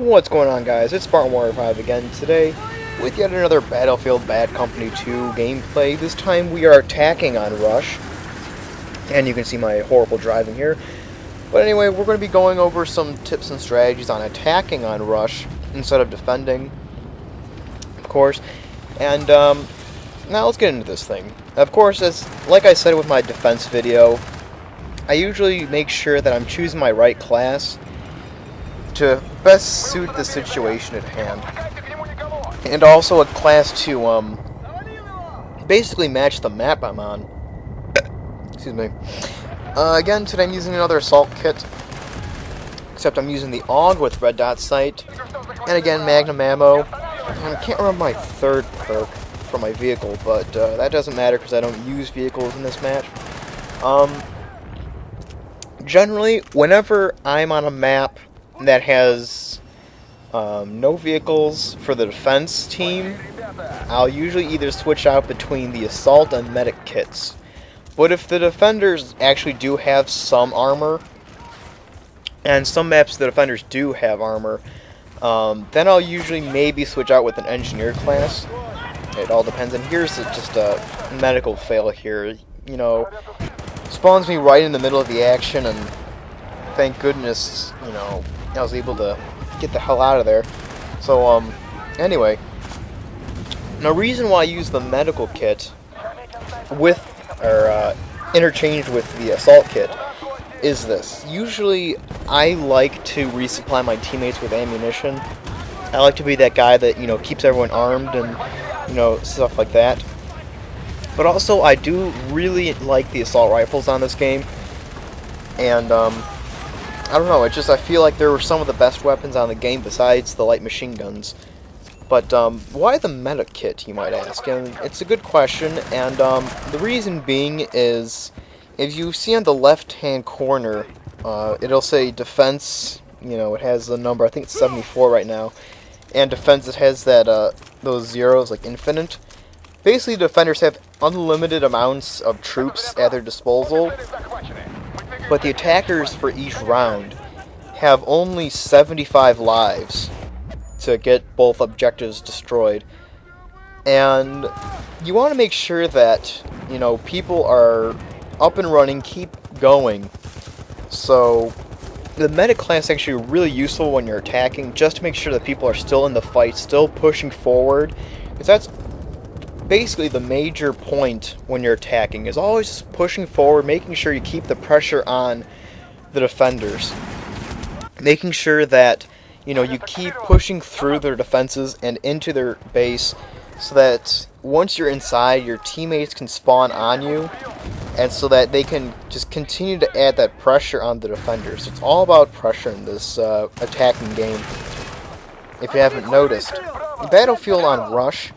What's going on, guys? It's Spartan Warrior 5 again today with yet another Battlefield Bad Company 2 gameplay. This time we are attacking on Rush, and you can see my horrible driving here. But anyway, we're going to be going over some tips and strategies on attacking on Rush instead of defending, of course. And now let's get into this thing. Of course, like I said with my defense video, I usually make sure that I'm choosing my right class to best suit the situation at hand, and also a class to basically match the map I'm on. Excuse me. Again, today I'm using another assault kit, except I'm using the AUG with red dot sight, and again magnum ammo. And I can't remember my third perk for my vehicle, but that doesn't matter because I don't use vehicles in this match. Generally, whenever I'm on a map that has no vehicles for the defense team, I'll usually either switch out between the assault and medic kits. But if the defenders actually do have some armor, and some maps the defenders do have armor, then I'll usually maybe switch out with an engineer class. It all depends. And here's just a medical fail here. You know, spawns me right in the middle of the action, and thank goodness, you know, I was able to get the hell out of there. So, anyway, the reason why I use the medical kit with, or interchanged with the assault kit is this. Usually, I like to resupply my teammates with ammunition. I like to be that guy that, you know, keeps everyone armed and, you know, stuff like that. But also, I do really like the assault rifles on this game, and, I don't know, I feel like they were some of the best weapons on the game besides the light machine guns. But, why the medic kit, you might ask? And it's a good question, and, the reason being is, if you see on the left-hand corner, it'll say defense, you know, it has the number, I think it's 74 right now, and defense, it has that, those zeros, like infinite. Basically, defenders have unlimited amounts of troops at their disposal, but the attackers for each round have only 75 lives to get both objectives destroyed. And you want to make sure that, you know, people are up and running, keep going. So the medic class is actually really useful when you're attacking, just to make sure that people are still in the fight, still pushing forward, because that's basically the major point when you're attacking, is always just pushing forward, making sure you keep the pressure on the defenders, making sure that, you know, you keep pushing through their defenses and into their base, so that once you're inside, your teammates can spawn on you, and so that they can just continue to add that pressure on the defenders. It's all about pressure in this attacking game. If you haven't noticed, Battlefield on Rush,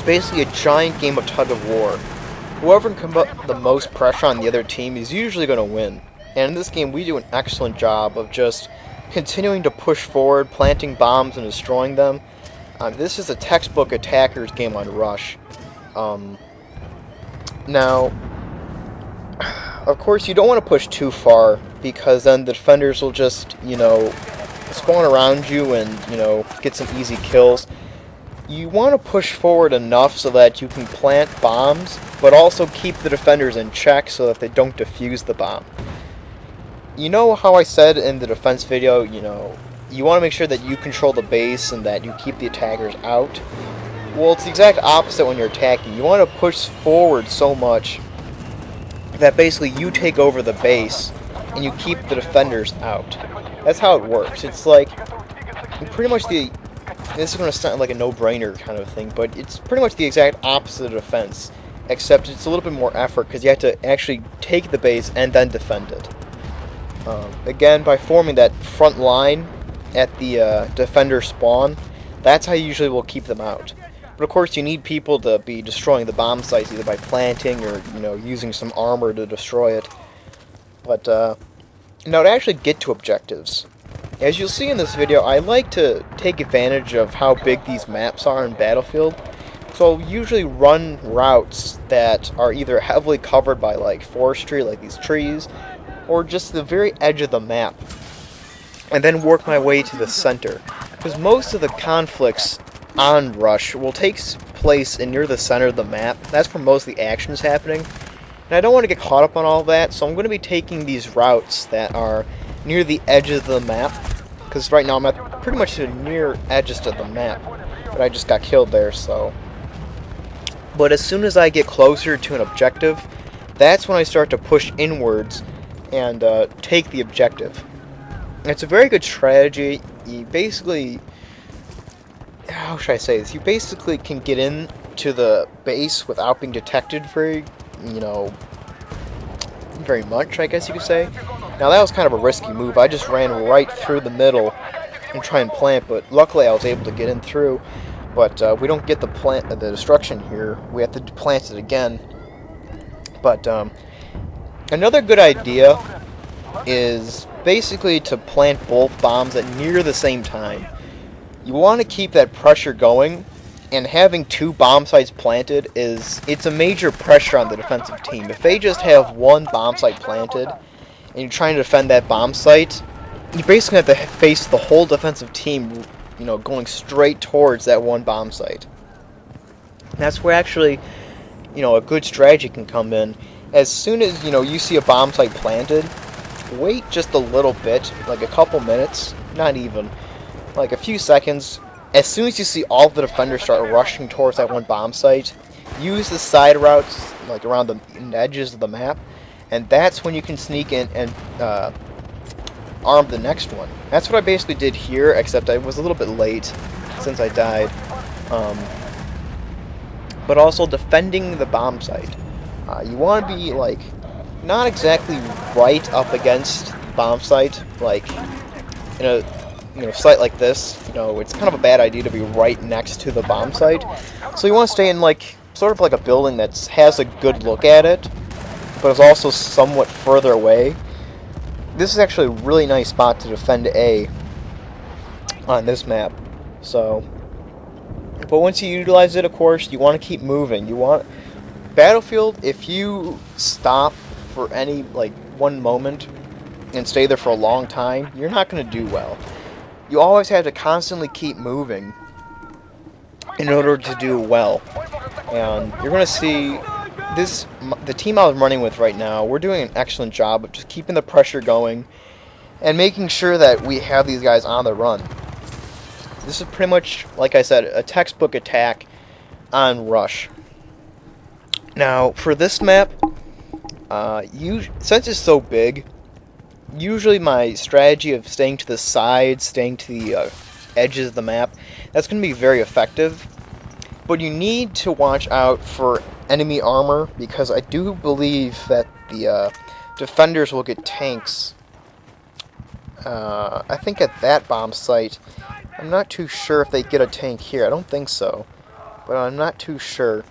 basically a giant game of tug-of-war. Whoever can put the most pressure on the other team is usually going to win. And in this game, we do an excellent job of just continuing to push forward, planting bombs and destroying them. This is a textbook attacker's game on Rush. Now, of course, you don't want to push too far, because then the defenders will just, you know, spawn around you and, you know, get some easy kills. You want to push forward enough so that you can plant bombs, but also keep the defenders in check so that they don't defuse the bomb. You know how I said in the defense video, you know, you want to make sure that you control the base and that you keep the attackers out? Well, it's the exact opposite when you're attacking. You want to push forward so much that basically you take over the base and you keep the defenders out. That's how it works. It's like pretty much this is going to sound like a no-brainer kind of thing, but it's pretty much the exact opposite of defense, except it's a little bit more effort, because you have to actually take the base and then defend it. Again, by forming that front line at the defender spawn, that's how you usually will keep them out. But of course, you need people to be destroying the bomb sites, either by planting or, you know, using some armor to destroy it. But now to actually get to objectives, as you'll see in this video, I like to take advantage of how big these maps are in Battlefield. So I'll usually run routes that are either heavily covered by like forestry, like these trees, or just the very edge of the map. and then work my way to the center. Because most of the conflicts on Rush will take place near the center of the map. That's where most of the action is happening. And I don't want to get caught up on all that, so I'm going to be taking these routes that are near the edges of the map. Because right now I'm at pretty much the near edges of the map. But I just got killed there, so... But as soon as I get closer to an objective, that's when I start to push inwards and take the objective. It's a very good strategy. You basically... How should I say this? You basically can get into the base without being detected very much, I guess you could say. Now that was kind of a risky move. I just ran right through the middle and try and plant, but luckily I was able to get in through. But we don't get the destruction here. We have to plant it again. But another good idea is basically to plant both bombs at near the same time. You want to keep that pressure going, and having 2 bomb sites planted it's a major pressure on the defensive team. If they just have 1 bomb site planted and you're trying to defend that bomb site, you basically have to face the whole defensive team, going straight towards that 1 bomb site. And that's where actually, a good strategy can come in. As soon as, you see a bomb site planted, wait just a little bit, like a couple minutes, not even, like a few seconds. As soon as you see all of the defenders start rushing towards that 1 bomb site, use the side routes, like around the edges of the map, and that's when you can sneak in and arm the next one. That's what I basically did here, except I was a little bit late since I died. But also defending the bomb site. You want to be, like, not exactly right up against the bomb site, like, in a site like this. It's kind of a bad idea to be right next to the bomb site. So you want to stay in, like, sort of like a building that has a good look at it, but is also somewhat further away. This is actually a really nice spot to defend A on this map. So, but once you utilize it, of course, you want to keep moving. Battlefield, if you stop for any, like, 1 moment and stay there for a long time, you're not going to do well. You always have to constantly keep moving in order to do well. And you're going to see the team I was running with right now, we're doing an excellent job of just keeping the pressure going and making sure that we have these guys on the run. This is pretty much, like I said, a textbook attack on Rush. Now, for this map, since it's so big, usually my strategy of staying to the sides, staying to the edges of the map, that's going to be very effective. But you need to watch out for enemy armor, because I do believe that the defenders will get tanks. I think at that bomb site, I'm not too sure if they get a tank here. I don't think so, but I'm not too sure.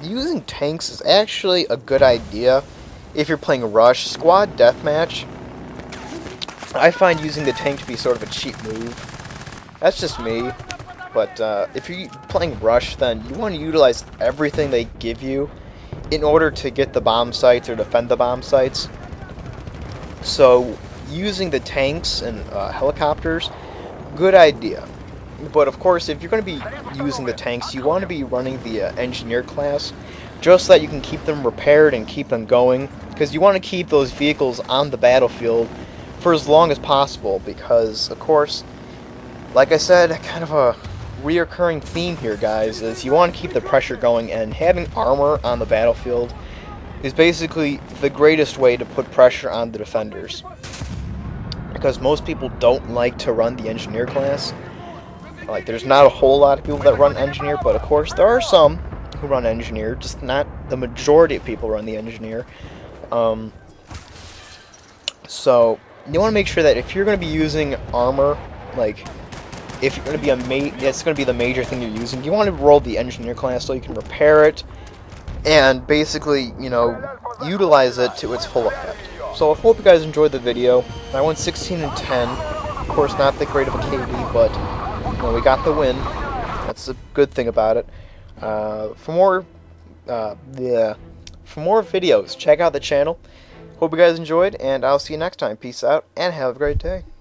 Using tanks is actually a good idea if you're playing Rush. Squad Deathmatch, I find using the tank to be sort of a cheap move. That's just me. But if you're playing Rush, then you want to utilize everything they give you in order to get the bomb sites or defend the bomb sites. So using the tanks and helicopters, good idea. But of course, if you're going to be using the tanks, you want to be running the engineer class, just so that you can keep them repaired and keep them going. Because you want to keep those vehicles on the battlefield for as long as possible. Because, of course, like I said, kind of a reoccurring theme here, guys, is you want to keep the pressure going, and having armor on the battlefield is basically the greatest way to put pressure on the defenders. Because most people don't like to run the engineer class. Like, there's not a whole lot of people that run engineer, but of course there are some who run engineer, just not the majority of people run the engineer. So you want to make sure that if you're going to be using armor, like, if you're going to be it's going to be the major thing you're using, you want to roll the engineer class so you can repair it and basically, utilize it to its full effect. So I hope you guys enjoyed the video. I went 16 and 10. Of course, not that great of a KD, but we got the win. That's a good thing about it. For more videos, check out the channel. Hope you guys enjoyed, and I'll see you next time. Peace out, and have a great day.